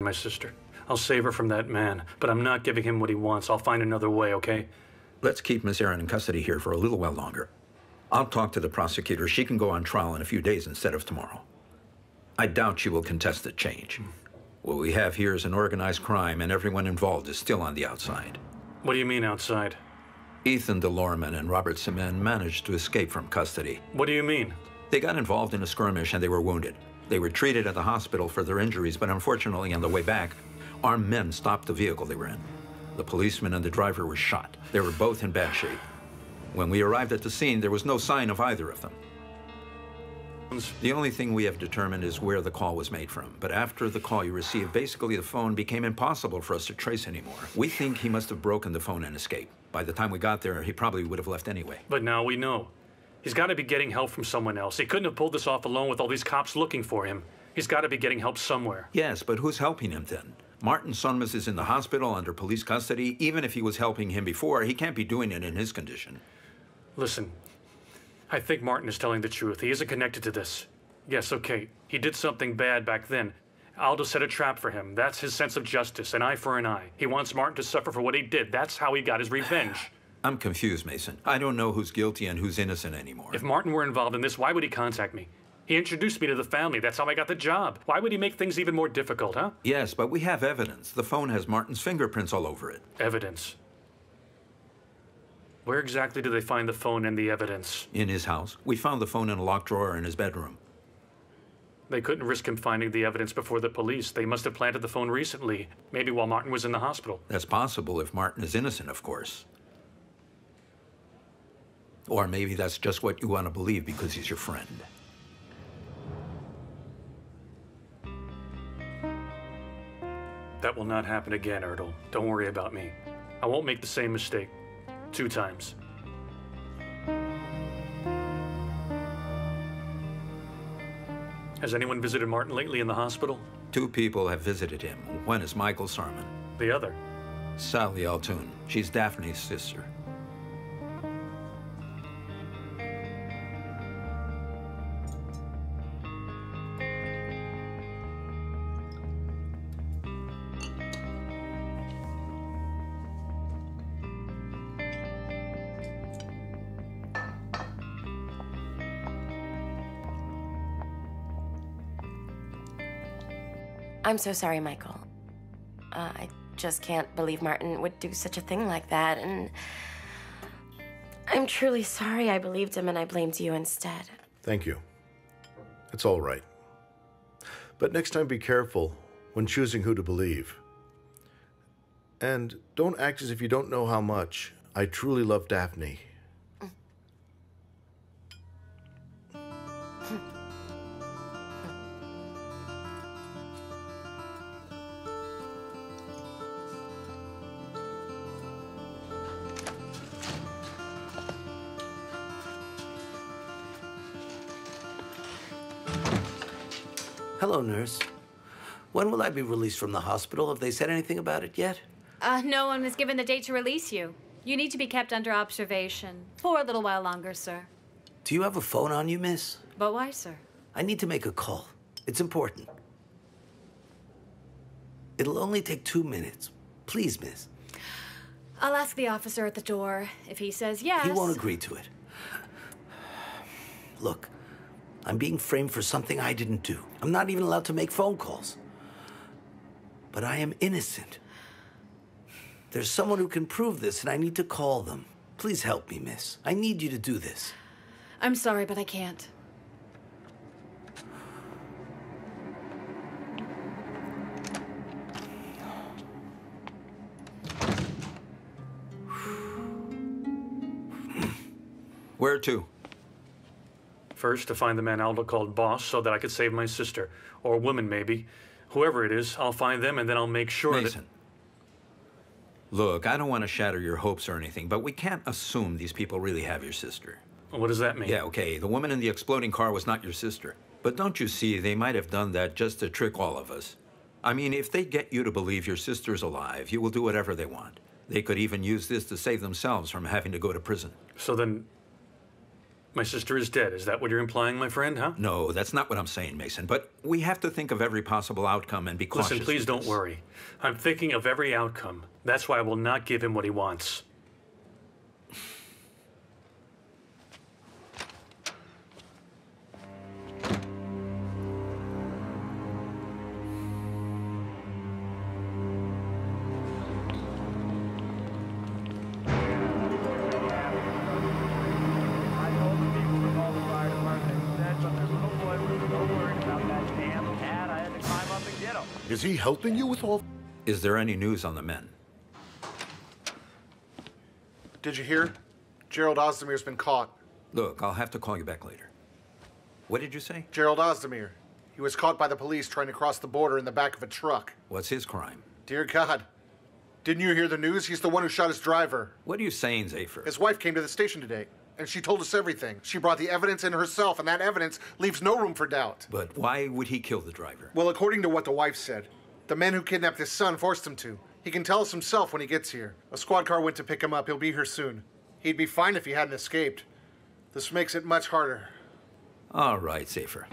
my sister. I'll save her from that man, but I'm not giving him what he wants. I'll find another way, okay? Let's keep Miss Aaron in custody here for a little while longer. I'll talk to the prosecutor. She can go on trial in a few days instead of tomorrow. I doubt she will contest the change. What we have here is an organized crime, and everyone involved is still on the outside. What do you mean outside? Ethan DeLorman and Robert Semen managed to escape from custody. What do you mean? They got involved in a skirmish and they were wounded. They were treated at the hospital for their injuries, but unfortunately on the way back, armed men stopped the vehicle they were in. The policeman and the driver were shot. They were both in bad shape. When we arrived at the scene, there was no sign of either of them. The only thing we have determined is where the call was made from. But after the call you received, basically the phone became impossible for us to trace anymore. We think he must have broken the phone and escaped. By the time we got there, he probably would have left anyway. But now we know. He's got to be getting help from someone else. He couldn't have pulled this off alone with all these cops looking for him. He's got to be getting help somewhere. Yes, but who's helping him then? Martin Sonmas is in the hospital under police custody. Even if he was helping him before, he can't be doing it in his condition. Listen, I think Martin is telling the truth. He isn't connected to this. Yes, okay, he did something bad back then. Aldo set a trap for him. That's his sense of justice, an eye for an eye. He wants Martin to suffer for what he did. That's how he got his revenge. I'm confused, Mason. I don't know who's guilty and who's innocent anymore. If Martin were involved in this, why would he contact me? He introduced me to the family. That's how I got the job. Why would he make things even more difficult, huh? Yes, but we have evidence. The phone has Martin's fingerprints all over it. Evidence? Where exactly do they find the phone and the evidence? In his house. We found the phone in a locked drawer in his bedroom. They couldn't risk him finding the evidence before the police. They must have planted the phone recently, maybe while Martin was in the hospital. That's possible if Martin is innocent, of course. Or maybe that's just what you want to believe because he's your friend. That will not happen again, Erdl. Don't worry about me. I won't make the same mistake 2 times. Has anyone visited Martin lately in the hospital? 2 people have visited him. One is Michael Sarman. The other? Sally Altoon. She's Daphne's sister. I'm so sorry, Michael. I just can't believe Martin would do such a thing like that, and I'm truly sorry I believed him and I blamed you instead. Thank you. It's all right. But next time be careful when choosing who to believe. And don't act as if you don't know how much I truly love Daphne. Hello, nurse. When will I be released from the hospital? Have they said anything about it yet? No one was given the date to release you. You need to be kept under observation for a little while longer, sir. Do you have a phone on you, miss? But why, sir? I need to make a call. It's important. It'll only take 2 minutes. Please, miss. I'll ask the officer at the door. If he says yes... He won't agree to it. Look, I'm being framed for something I didn't do. I'm not even allowed to make phone calls. But I am innocent. There's someone who can prove this, and I need to call them. Please help me, miss. I need you to do this. I'm sorry, but I can't. Where to? First, to find the man Aldo called boss so that I could save my sister. Or woman, maybe. Whoever it is, I'll find them and then I'll make sure Mason. Look, I don't want to shatter your hopes or anything, but we can't assume these people really have your sister. What does that mean? Yeah, okay, the woman in the exploding car was not your sister. But don't you see, they might have done that just to trick all of us. I mean, if they get you to believe your sister's alive, you will do whatever they want. They could even use this to save themselves from having to go to prison. So then, My sister is dead. Is that what you're implying, my friend, huh? No, that's not what I'm saying, Mason. But we have to think of every possible outcome and be cautious. Listen, please don't worry. I'm thinking of every outcome. That's why I will not give him what he wants. Is he helping you with all? Is there any news on the men? Did you hear? Gerald Ozdemir's been caught. Look, I'll have to call you back later. What did you say? Gerald Ozdemir. He was caught by the police trying to cross the border in the back of a truck. What's his crime? Dear God. Didn't you hear the news? He's the one who shot his driver. What are you saying, Zafer? His wife came to the station today, and she told us everything. She brought the evidence in herself, and that evidence leaves no room for doubt. But why would he kill the driver? Well, according to what the wife said, the men who kidnapped his son forced him to. He can tell us himself when he gets here. A squad car went to pick him up. He'll be here soon. He'd be fine if he hadn't escaped. This makes it much harder. All right, Zafer.